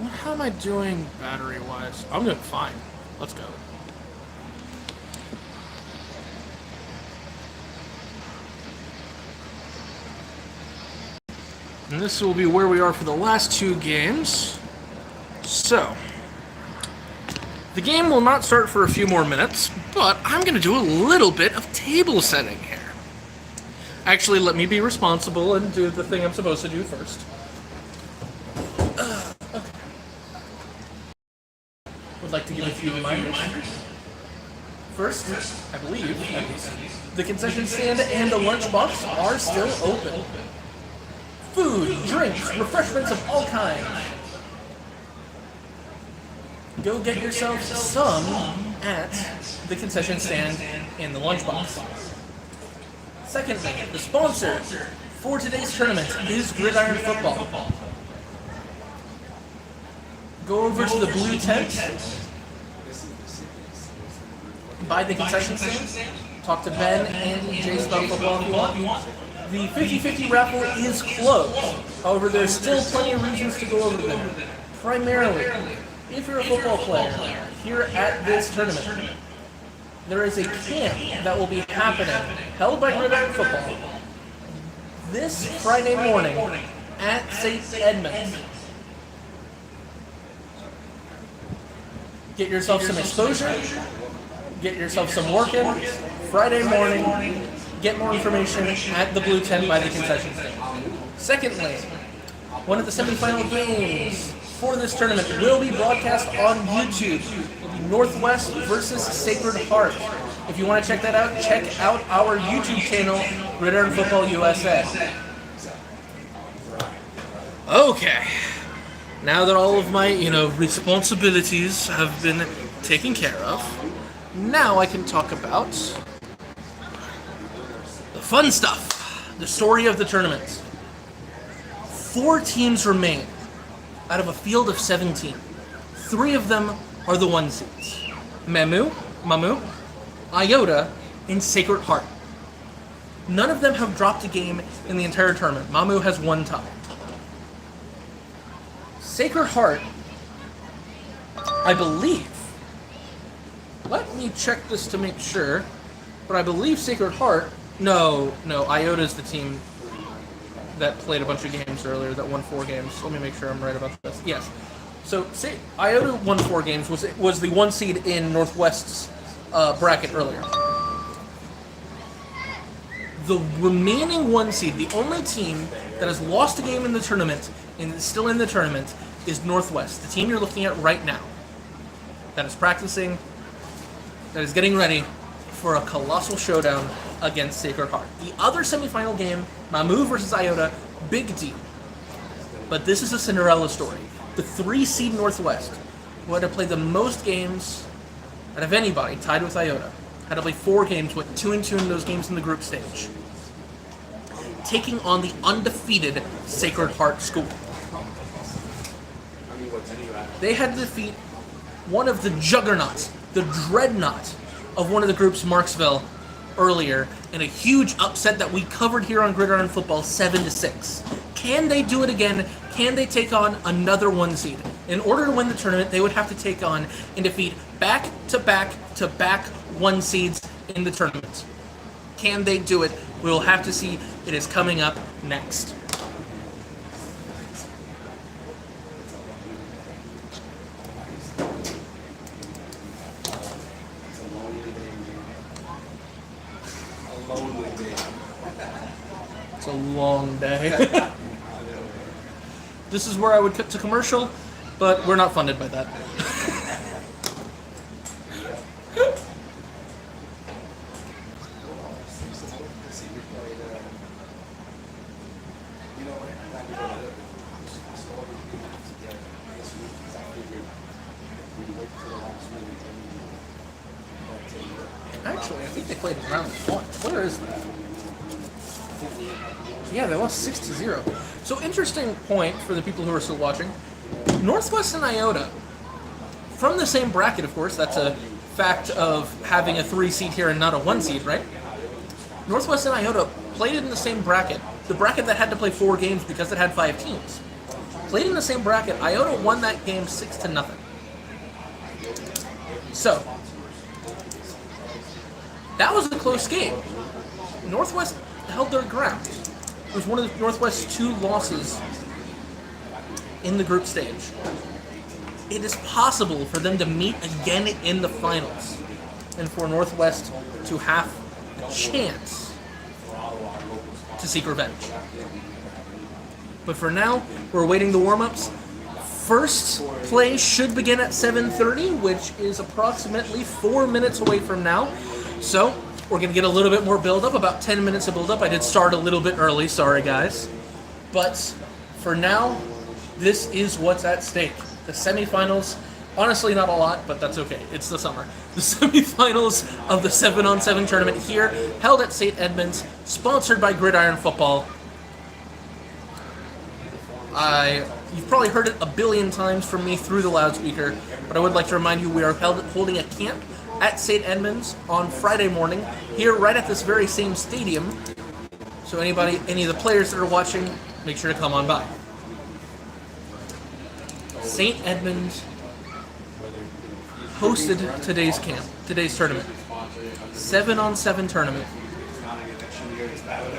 How am I doing battery-wise? I'm doing fine. Let's go. And this will be where we are for the last two games. So, the game will not start for a few more minutes, but I'm going to do a little bit of table setting here. Actually, let me be responsible and do the thing I'm supposed to do first. Would like to give a few reminders. First, I believe, at least, the concession stand and the lunchbox are still open. Food, drinks, refreshments of all kinds. Go get yourself some at the concession stand and the lunchbox. Secondly, the sponsor for today's tournament is Gridiron Football. Go over to the blue tent by the concession stand. Talk to Ben, Andy, Jace about football if you want. The 50-50 raffle is closed. However, there's still plenty of reasons to go over there. Primarily, if you're a football player here at this tournament, there is a camp that will be happening, held by Gridiron Football, this Friday morning at St. Edmunds. Get yourself some exposure, get yourself some work in. Friday morning, get more information at the blue tent by the concession stand. Secondly, one of the semifinal games for this tournament will be broadcast on YouTube. It'll be Northwest versus Sacred Heart. If you want to check that out, check out our YouTube channel, Gridiron Football USA. Okay. Now that all of my, responsibilities have been taken care of, now I can talk about the fun stuff, the story of the tournament. 4 teams remain out of a field of 17. 3 of them are the 1 seeds. Mamu, Iota, and Sacred Heart. None of them have dropped a game in the entire tournament. Mamu has 1 tie. Sacred Heart, I believe, let me check this to make sure, but I believe Sacred Heart, no, Iota's the team that played a bunch of games earlier, that won 4 games. Let me make sure I'm right about this. Yes. So, Iota won 4 games, was the 1 seed in Northwest's bracket earlier. The remaining 1 seed, the only team that has lost a game in the tournament and is still in the tournament, is Northwest, the team you're looking at right now. That is practicing, that is getting ready for a colossal showdown against Sacred Heart. The other semifinal game, Mamu versus Iota, big deal. But this is a Cinderella story. The 3 seed Northwest, who had to play the most games out of anybody, tied with Iota, had to play 4 games, with 2-2 in those games in the group stage, taking on the undefeated Sacred Heart school. They had to defeat one of the juggernauts, the dreadnought of one of the groups, Marksville, earlier, in a huge upset that we covered here on Gridiron Football, 7-6. Can they do it again? Can they take on another 1 seed? In order to win the tournament, they would have to take on and defeat back-to-back 1 seeds in the tournament. Can they do it? We will have to see. It is coming up next. It's a long day. This is where I would cut to commercial, but we're not funded by that. Actually, I think they played in round 1. Where is that? Yeah, they lost 6-0. So, interesting point for the people who are still watching. Northwest and Iota, from the same bracket, of course, that's a fact of having a 3 seed here and not a 1 seed, right? Northwest and Iota played in the same bracket, the bracket that had to play 4 games because it had 5 teams. played in the same bracket. Iota won that game 6-0. So, that was a close game. Northwest held their ground. It was one of the Northwest's 2 losses in the group stage. It is possible for them to meet again in the finals and for Northwest to have a chance to seek revenge. But for now, we're awaiting the warm-ups. First play should begin at 7:30, which is approximately 4 minutes away from now. So, we're going to get a little bit more build-up, about 10 minutes of build-up. I did start a little bit early, sorry guys. But for now, this is what's at stake. The semifinals, honestly not a lot, but that's okay. It's the summer. The semifinals of the 7-on-7 tournament here, held at St. Edmunds, sponsored by Gridiron Football. You've probably heard it a billion times from me through the loudspeaker, but I would like to remind you we are holding a camp at St. Edmunds on Friday morning, here right at this very same stadium. So any of the players that are watching, make sure to come on by. St. Edmunds hosted today's camp, today's tournament. 7-on-7 tournament.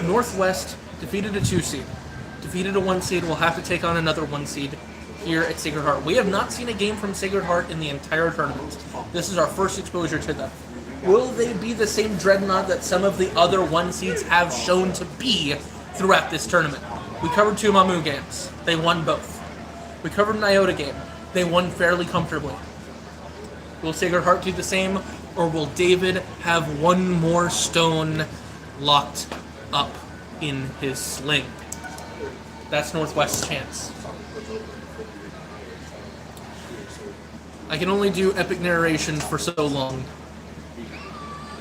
Northwest defeated a 2 seed. Defeated a 1 seed, will have to take on another 1 seed here at Sacred Heart. We have not seen a game from Sacred Heart in the entire tournament. This is our first exposure to them. Will they be the same dreadnought that some of the other 1 seeds have shown to be throughout this tournament? We covered 2 Mamu games. They won both. We covered an Iota game. They won fairly comfortably. Will Sacred Heart do the same, or will David have 1 more stone locked up in his sling? That's Northwest's chance. I can only do epic narration for so long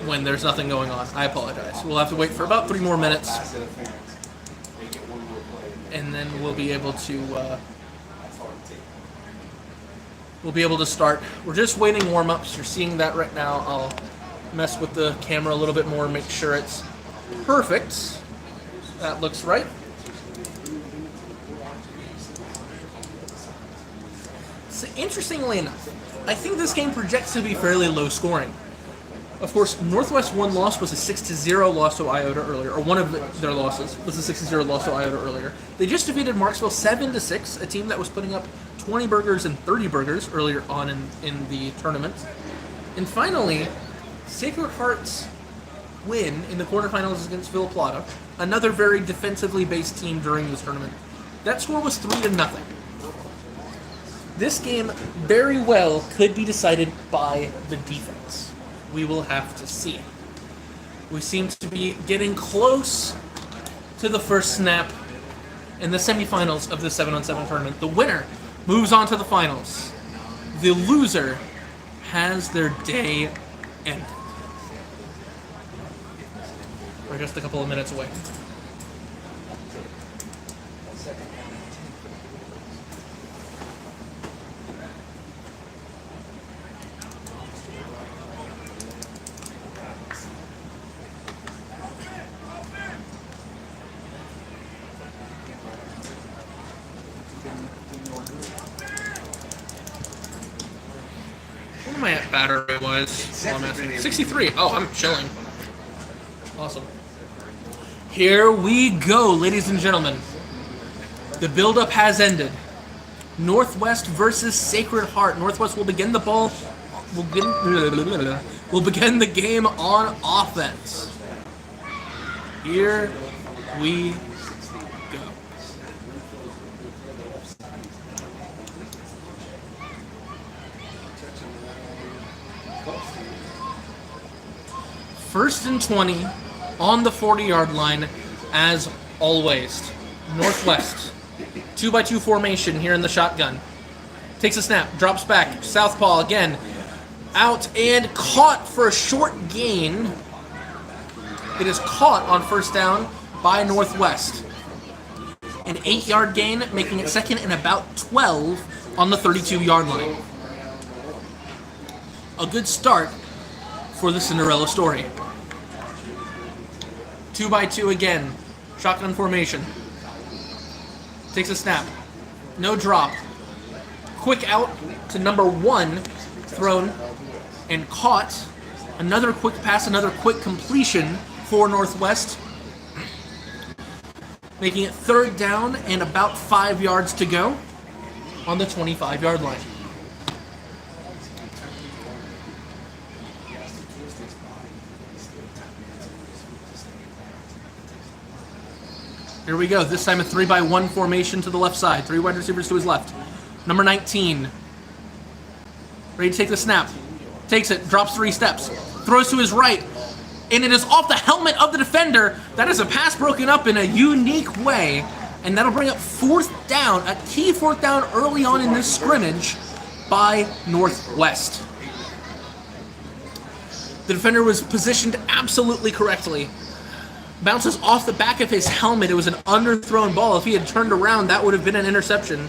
when there's nothing going on. I apologize. We'll have to wait for about 3 more minutes, and then we'll be able to start. We're just waiting warm-ups. You're seeing that right now. I'll mess with the camera a little bit more, make sure it's perfect. That looks right. So, interestingly enough, I think this game projects to be fairly low scoring. Of course, Northwest's 1 loss was a 6-0 loss to Iota earlier, or one of their losses was a 6-0 loss to Iota earlier. They just defeated Marksville 7-6, a team that was putting up 20 burgers and 30 burgers earlier on in the tournament. And finally, Sacred Heart's win in the quarterfinals against Villa Plata, another very defensively based team during this tournament. That score was 3-0. This game very well could be decided by the defense. We will have to see. We seem to be getting close to the first snap in the semifinals of the 7-on-7 tournament. The winner moves on to the finals. The loser has their day ended. We're just a couple of minutes away. What my battery was? 63. Oh, I'm chilling. Awesome. Here we go, ladies and gentlemen. The build-up has ended. Northwest versus Sacred Heart. Northwest will begin the ball. Will begin the game on offense. Here we go. First and 20 on the 40-yard line, as always. Northwest, 2x2 formation here in the shotgun. Takes a snap, drops back, southpaw again. Out and caught for a short gain. It is caught on first down by Northwest. An 8-yard gain, making it second and about 12 on the 32-yard line. A good start for the Cinderella story. 2x2 again. Shotgun formation. Takes a snap. No drop. Quick out to number 1, thrown and caught. Another quick pass, another quick completion for Northwest. Making it 3rd down and about 5 yards to go on the 25-yard line. Here we go. This time a 3-by-1 formation to the left side. 3 wide receivers to his left. Number 19. Ready to take the snap. Takes it. Drops 3 steps. Throws to his right. And it is off the helmet of the defender. That is a pass broken up in a unique way. And that'll bring up 4th down. A key 4th down early on in this scrimmage by Northwest. The defender was positioned absolutely correctly. Bounces off the back of his helmet. It was an underthrown ball. If he had turned around, that would have been an interception.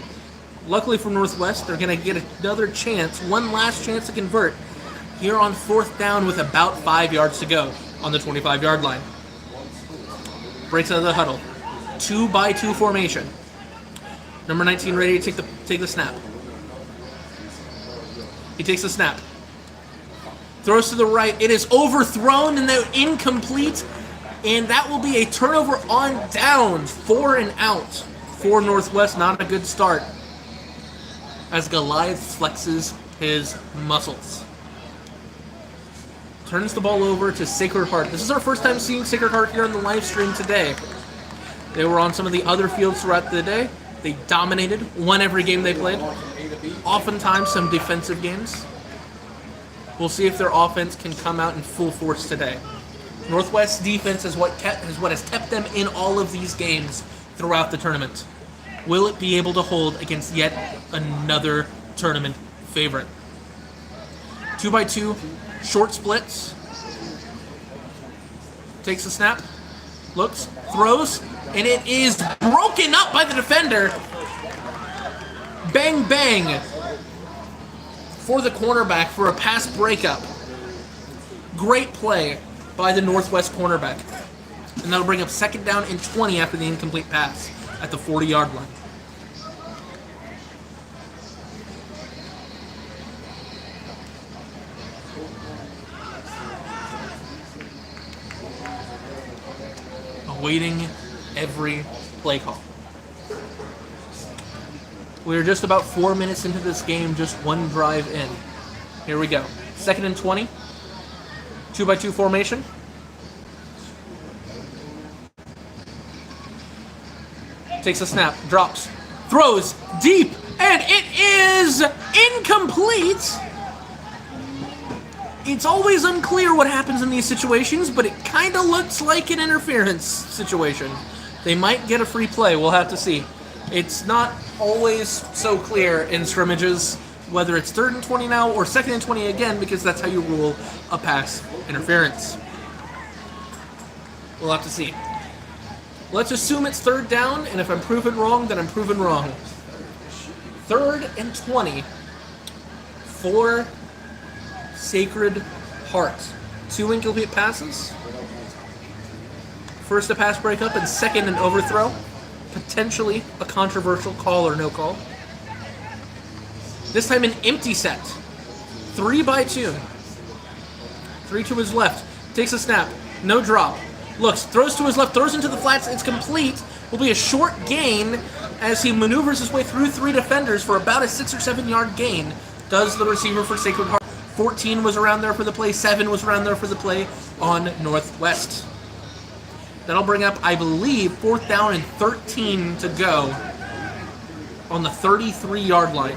Luckily for Northwest, they're going to get another chance, one last chance to convert here on 4th down with about 5 yards to go on the 25-yard line. Breaks out of the huddle. 2-by-2 formation. Number 19 ready to take the snap. He takes the snap. Throws to the right. It is overthrown and then incomplete. And that will be a turnover on downs. 4 and out for Northwest. Not a good start as Goliath flexes his muscles. Turns the ball over to Sacred Heart. This is our first time seeing Sacred Heart here on the live stream today. They were on some of the other fields throughout the day. They dominated, won every game they played. Oftentimes some defensive games. We'll see if their offense can come out in full force today. Northwest's defense is what has kept them in all of these games throughout the tournament. Will it be able to hold against yet another tournament favorite? 2-by-2, short splits. Takes the snap, looks, throws, and it is broken up by the defender. Bang, bang for the cornerback for a pass breakup. Great play by the Northwest cornerback. And that'll bring up 2nd down and 20 after the incomplete pass at the 40-yard line. Awaiting every play call. We're just about 4 minutes into this game, just one drive in. Here we go. 2nd and 20. 2-by-2 formation. Takes a snap, drops, throws deep, and it is incomplete. It's always unclear what happens in these situations, but it kind of looks like an interference situation. They might get a free play. We'll have to see. It's not always so clear in scrimmages, whether it's 3rd and 20 now or 2nd and 20 again, because that's how you rule a pass interference. We'll have to see. Let's assume it's 3rd down, and if I'm proven wrong, then I'm proven wrong. 3rd and 20 for Sacred Heart. 2 incomplete passes. First a pass breakup, and 2nd an overthrow. Potentially a controversial call or no call. This time an empty set. 3-by-2. 3 to his left. Takes a snap. No drop. Looks. Throws to his left. Throws into the flats. It's complete. Will be a short gain as he maneuvers his way through 3 defenders for about a 6 or 7 yard gain. Does the receiver for Sacred Heart. 14 was around there for the play. 7 was around there for the play on Northwest. That'll bring up, I believe, 4th down and 13 to go on the 33-yard line.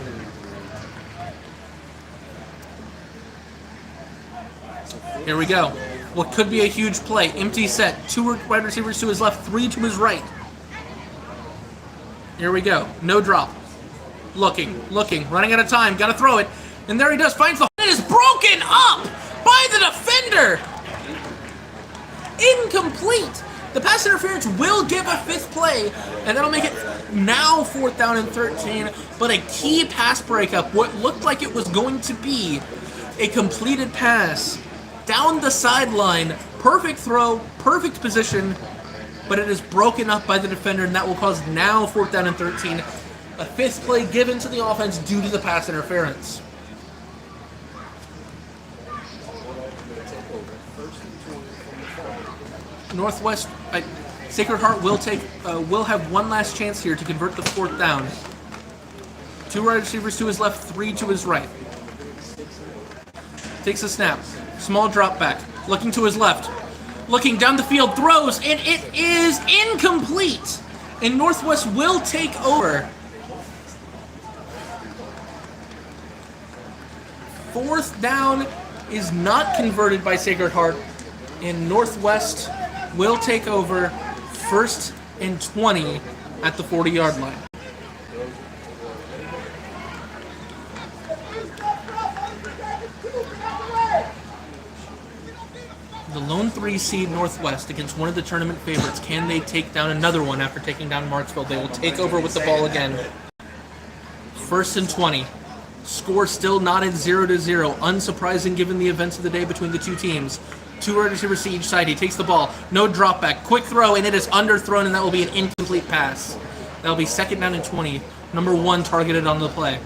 Here we go. What could be a huge play. Empty set. 2 wide receivers to his left, 3 to his right. Here we go. No drop. Looking. Running out of time. Got to throw it. And there he does. Finds the... It is broken up by the defender. Incomplete. The pass interference will give a 5th play, and that'll make it now 4th down and 13, but a key pass breakup. What looked like it was going to be a completed pass down the sideline. Perfect throw, perfect position, but it is broken up by the defender, and that will cause now 4th down and 13. A 5th play given to the offense due to the pass interference. Northwest, Sacred Heart will have one last chance here to convert the 4th down. 2 wide receivers to his left, 3 to his right. Takes a snap, small drop back, looking to his left, looking down the field, throws, and it is incomplete. And Northwest will take over. 4th down is not converted by Sacred Heart, and Northwest will take over 1st and 20 at the 40-yard line. The lone 3 seed Northwest against one of the tournament favorites. Can they take down another one after taking down Marksville? They will take over with the ball again. 1st and 20. Score still knotted 0-0. Unsurprising given the events of the day between the two teams. 2 wide receivers to each side. He takes the ball. No drop back. Quick throw, and it is underthrown, and that will be an incomplete pass. That will be 2nd down and 20. Number 1 targeted on the play.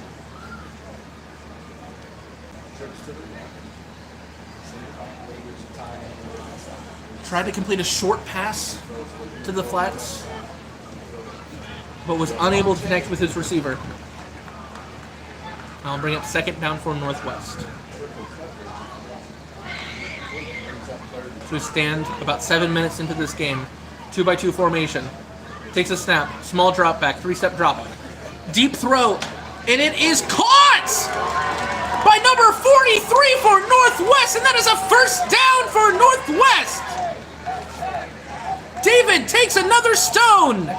Tried to complete a short pass to the flats, but was unable to connect with his receiver. I'll bring up 2nd down for Northwest. So we stand about 7 minutes into this game. 2-by-2 formation. Takes a snap. Small drop back. 3-step drop. Deep throw. And it is caught by number 43 for Northwest. And that is a 1st down for Northwest. David takes another stone.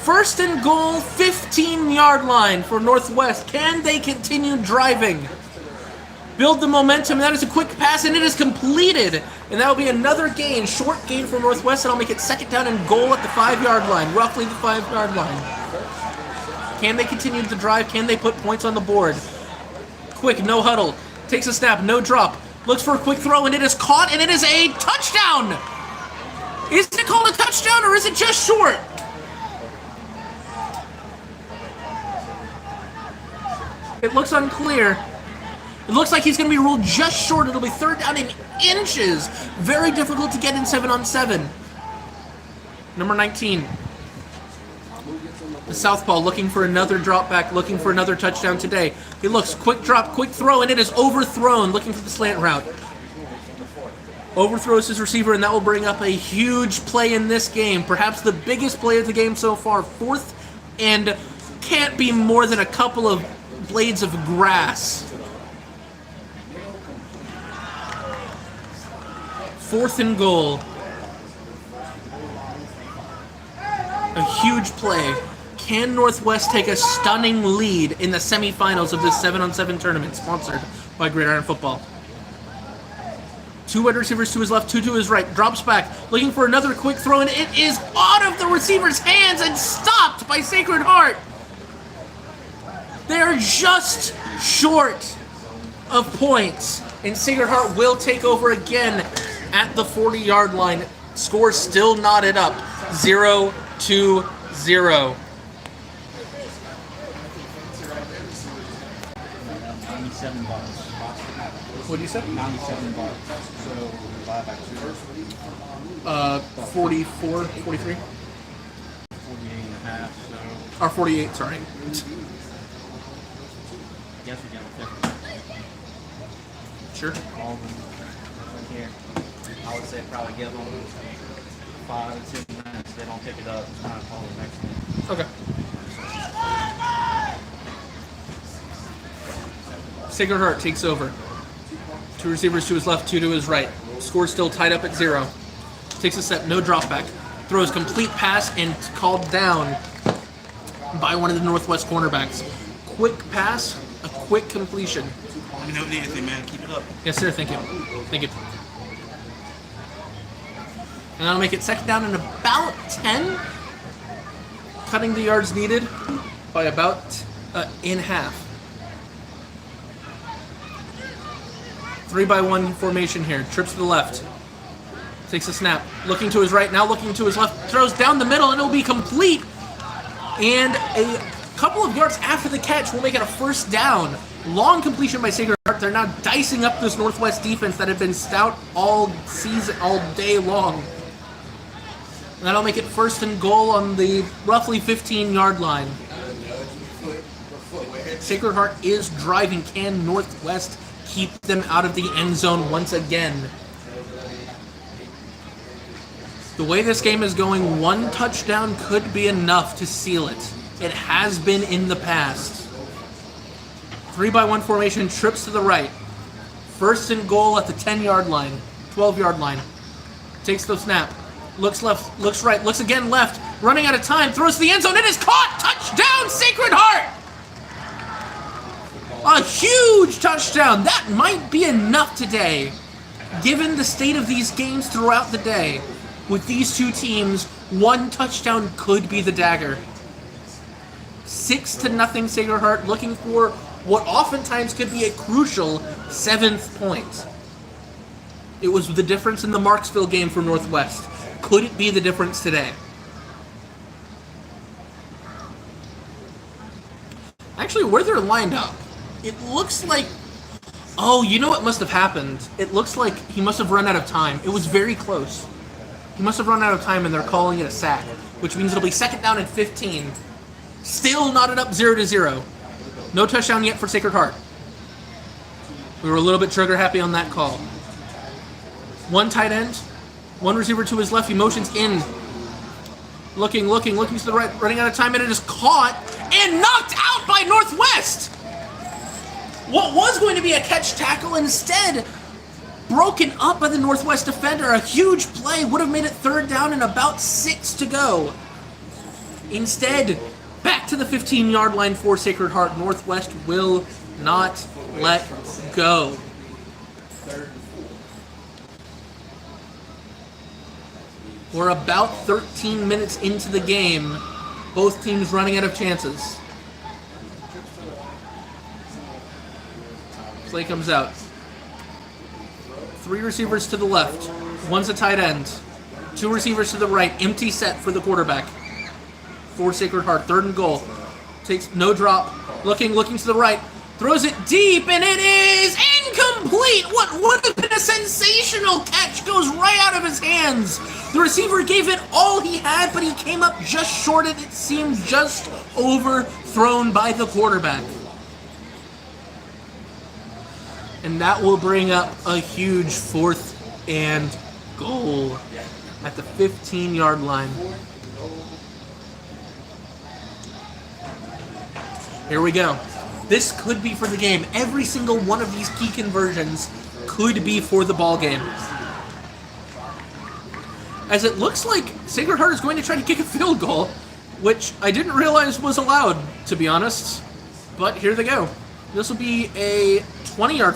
1st and goal, 15-yard line for Northwest. Can they continue driving? Build the momentum. That is a quick pass, and it is completed. And that will be another gain, short gain for Northwest, and I'll make it 2nd down and goal at the 5-yard line, roughly the 5-yard line. Can they continue to drive? Can they put points on the board? Quick, no huddle. Takes a snap, no drop. Looks for a quick throw, and it is caught, and it is a touchdown! Is it called a touchdown, or is it just short? It looks unclear. It looks like he's going to be ruled just short. It'll be 3rd down in inches. Very difficult to get in 7-on-7. Number 19. The southpaw looking for another drop back, looking for another touchdown today. He looks, quick drop, quick throw, and it is overthrown, looking for the slant route. Overthrows his receiver, and that will bring up a huge play in this game. Perhaps the biggest play of the game so far. 4th and can't be more than a couple of blades of grass. 4th and goal. A huge play. Can Northwest take a stunning lead in the semifinals of this 7-on-7 tournament sponsored by Gridiron Football? 2 wide receivers to his left, 2 to his right. Drops back, looking for another quick throw, and it is out of the receiver's hands and stopped by Sacred Heart. They're just short of points, and Sacred Heart will take over again at the 40-yard line. Score still knotted up, 0-0. 97 bars. What do you say? 97 bars. So divide by 2. 44, 43? 48 and a half, so... Or 48, sorry. I guess we get 50. Sure. All of them right here. I would say probably give them 5 to 6 minutes. They don't pick it up. It's kind of call the next one. Okay. Sacred Heart takes over. 2 receivers to his left, 2 to his right. Score still tied up at 0. Takes a step, no drop back. Throws complete pass and called down by one of the Northwest cornerbacks. Quick pass, a quick completion. Let me know if you need anything, man. Keep it up. Yes, sir. Thank you. Thank you. And that'll make it 2nd down and about 10. Cutting the yards needed by about in half. 3-by-1 formation here. Trips to the left. Takes a snap. Looking to his right, now looking to his left. Throws down the middle, and it'll be complete. And a couple of yards after the catch will make it a first down. Long completion by Sacred Heart. They're now dicing up this Northwest defense that had been stout all season, all day long. And that'll make it first and goal on the roughly 15-yard line. Sacred Heart is driving. Can Northwest keep them out of the end zone once again? The way this game is going, one touchdown could be enough to seal it. It has been in the past. 3-by-1 formation, trips to the right. First and goal at the 10-yard line, 12-yard line. Takes the snap. Looks left, looks right, looks again left. Running out of time, throws to the end zone. It is caught! Touchdown, Sacred Heart! A huge touchdown. That might be enough today, given the state of these games throughout the day. With these two teams, one touchdown could be the dagger. 6-0 Sacred Heart, looking for what oftentimes could be a crucial 7th point. It was the difference in the Marksville game for Northwest. Could it be the difference today? Actually, where they're lined up, it looks like... Oh, you know what must have happened? It looks like he must have run out of time. It was very close. He must have run out of time, and they're calling it a sack, which means it'll be 2nd down and 15. Still knotted up 0-0. No touchdown yet for Sacred Heart. We were a little bit trigger happy on that call. One tight end, one receiver to his left. He motions in. Looking to the right, running out of time, and it is caught and knocked out by Northwest. What was going to be a catch tackle instead broken up by the Northwest defender. A huge play would have made it 3rd down and about 6 to go. Instead, back to the 15-yard line for Sacred Heart. Northwest will not let go. We're about 13 minutes into the game. Both teams running out of chances. Play comes out. 3 receivers to the left. One's a tight end. 2 receivers to the right. Empty set for the quarterback. For Sacred Heart. 3rd and goal. Takes no drop. Looking to the right. Throws it deep, and it is incomplete! What would have been a sensational catch goes right out of his hands. The receiver gave it all he had, but he came up just short, and it seemed just overthrown by the quarterback. And that will bring up a huge 4th and goal at the 15-yard line. Here we go. This could be for the game. Every single one of these key conversions could be for the ball game. As it looks like Sacred Heart is going to try to kick a field goal, which I didn't realize was allowed, to be honest. But here they go. This will be a 30-yard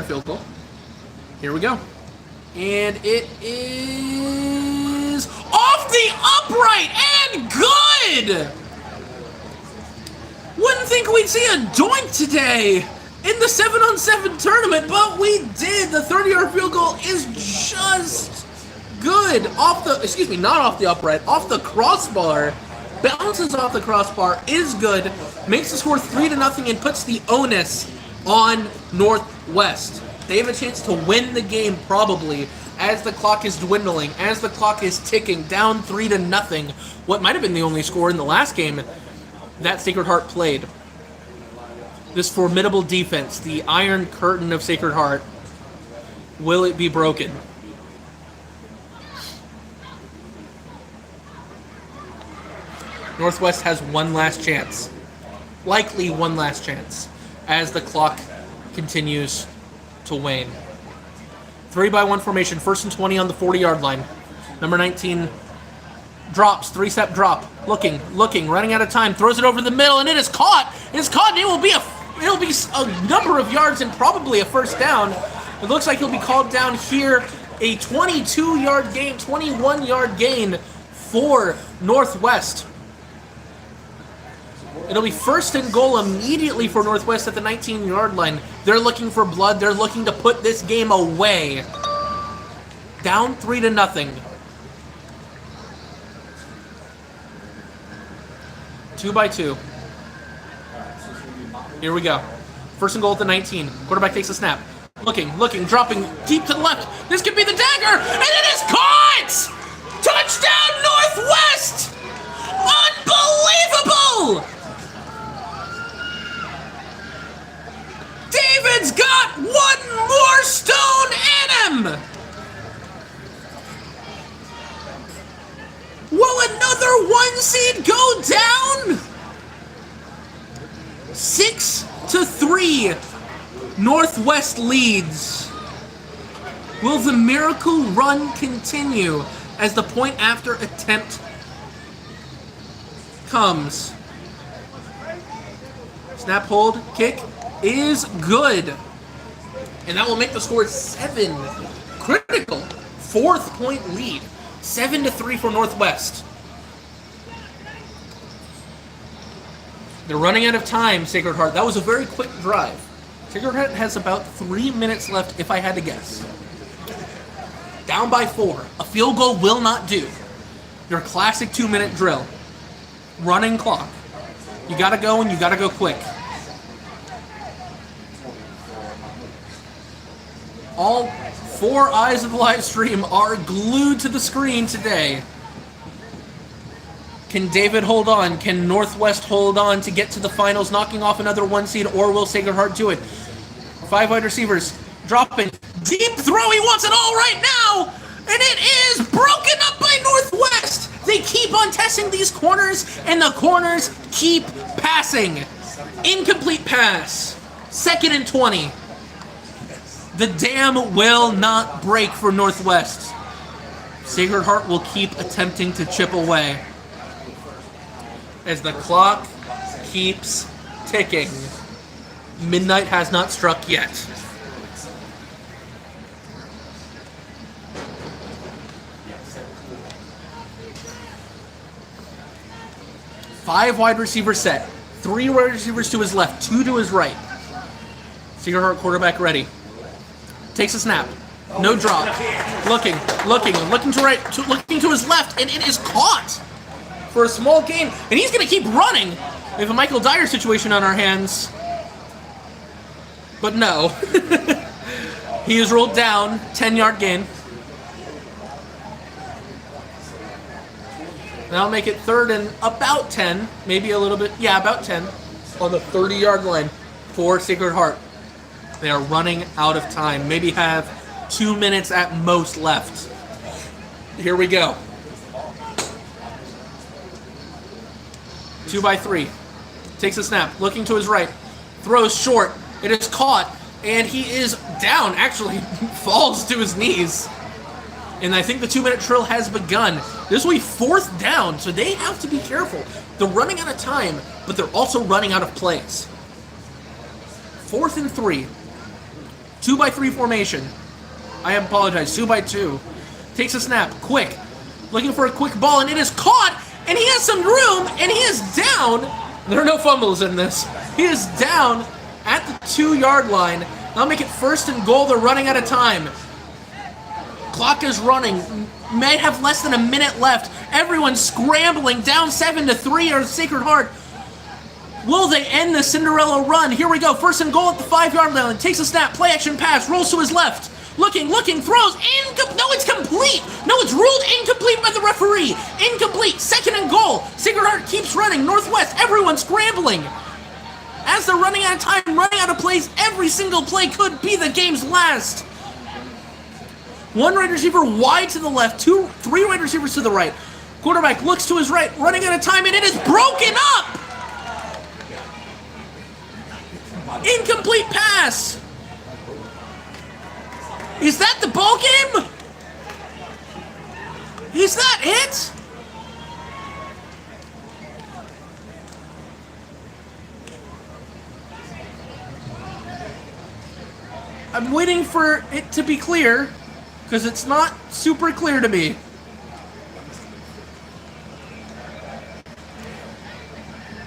field goal. Here we go. And it is off the upright and good! Wouldn't think we'd see a doink today in the 7-on-7 tournament, but we did. The 30-yard field goal is just good. Not off the upright, off the crossbar. Bounces off the crossbar, is good. Makes the score 3-0 and puts the onus on Northwest. They have a chance to win the game probably as the clock is dwindling, as the clock is ticking down 3-0. What might have been the only score in the last game that Sacred Heart played. This formidable defense, the Iron Curtain of Sacred Heart, will it be broken? Northwest has one last chance. Likely one last chance as the clock continues to wane. 3-by-1 formation, 1st and 20 on the 40-yard line. Number 19 drops, 3-step drop, looking, running out of time, throws it over the middle, and it is caught. It is caught, and it will be a number of yards and probably a 1st down. It looks like he'll be called down here. A 22-yard gain, 21-yard gain for Northwest. It'll be 1st and goal immediately for Northwest at the 19-yard line. They're looking for blood. They're looking to put this game away. Down 3-0. 2 by 2. Here we go. First and goal at the 19. Quarterback takes a snap. Looking, dropping deep to the left. This could be the dagger, and it is caught! Touchdown Northwest! Unbelievable! David's got one more stone in him! Will another 1 seed go down? 6-3. Northwest leads. Will the miracle run continue as the point after attempt comes? Snap, hold, kick is good. And that will make the score 7. Critical. 4th point lead. 7-3 for Northwest. They're running out of time, Sacred Heart. That was a very quick drive. Sacred Heart has about 3 minutes left, if I had to guess. Down by 4. A field goal will not do. Your classic 2-minute drill. Running clock. You gotta go, and you gotta go quick. All 4 eyes of the live stream are glued to the screen today. Can David hold on? Can Northwest hold on to get to the finals, knocking off another 1 seed, or will Sacred Heart do it? 5 wide receivers, dropping, deep throw, he wants it all right now, and it is broken up by Northwest. They keep on testing these corners, and the corners keep passing. Incomplete pass, 2nd and 20. The dam will not break for Northwest. Sacred Heart will keep attempting to chip away as the clock keeps ticking. Midnight has not struck yet. Five wide receiver set. 3 wide receivers to his left, 2 to his right. Sacred Heart quarterback ready. Takes a snap. No drop. Looking to his left, and it is caught for a small gain. And he's going to keep running. We have a Michael Dyer situation on our hands. But no. He is rolled down. 10-yard gain. That'll make it 3rd and about 10. Maybe a little bit. Yeah, about 10. On the 30-yard line for Sacred Heart. They are running out of time. Maybe have 2 minutes at most left. Here we go. 2 by 3. Takes a snap. Looking to his right. Throws short. It is caught. And he is down. Actually, falls to his knees. And I think the 2-minute drill has begun. This will be 4th down, so they have to be careful. They're running out of time, but they're also running out of plays. 4th and 3. 2 by 3 formation. I apologize. 2 by 2. Takes a snap. Quick. Looking for a quick ball, and it is caught. And he has some room, and he is down. There are no fumbles in this. He is down at the 2-yard line. That'll make it 1st and goal. They're running out of time. Clock is running. May have less than a minute left. Everyone's scrambling. Down 7-3 or Sacred Heart. Will they end the Cinderella run? Here we go. 1st and goal at the 5-yard line. Takes a snap. Play action pass. Rolls to his left. Looking, throws. No, it's complete. No, it's ruled incomplete by the referee. Incomplete. 2nd and goal. Sacred Heart keeps running. Northwest. Everyone's scrambling. As they're running out of time, running out of plays, every single play could be the game's last. 1 wide receiver wide to the left. 3 wide receivers to the right. Quarterback looks to his right. Running out of time, and it is broken up. Incomplete pass. Is that the ball game? Is that it? I'm waiting for it to be clear, because it's not super clear to me.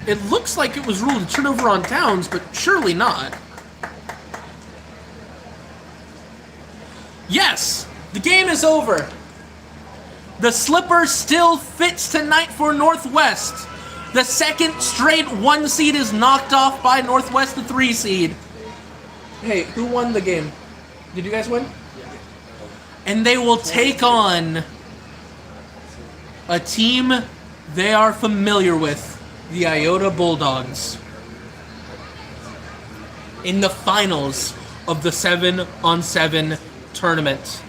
It looks like it was ruled a turnover on downs, but surely not. Yes, the game is over. The slipper still fits tonight for Northwest. The second straight 1 seed is knocked off by Northwest, the 3 seed. Hey, who won the game? Did you guys win? And they will take on a team they are familiar with, the Iota Bulldogs, in the finals of the 7-on-7 tournament.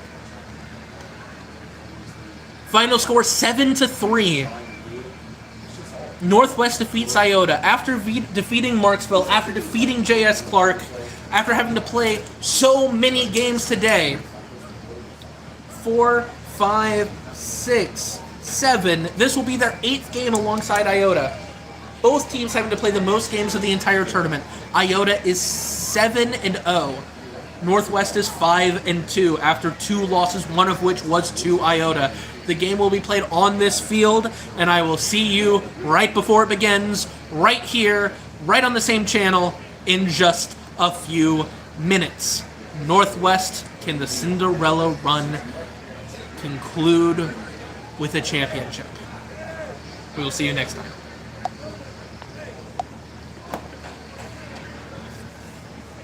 Final score 7-3. Northwest defeats Iota after defeating Marksville, after defeating J.S. Clark, after having to play so many games today. 4, 5, 6, 7. This will be their 8th game alongside Iota. Both teams having to play the most games of the entire tournament. Iota is 7-0. Northwest is 5-2 after 2 losses, one of which was to Iota. The game will be played on this field, and I will see you right before it begins, right here, right on the same channel, in just a few minutes. Northwest, can the Cinderella run conclude with a championship? We will see you next time.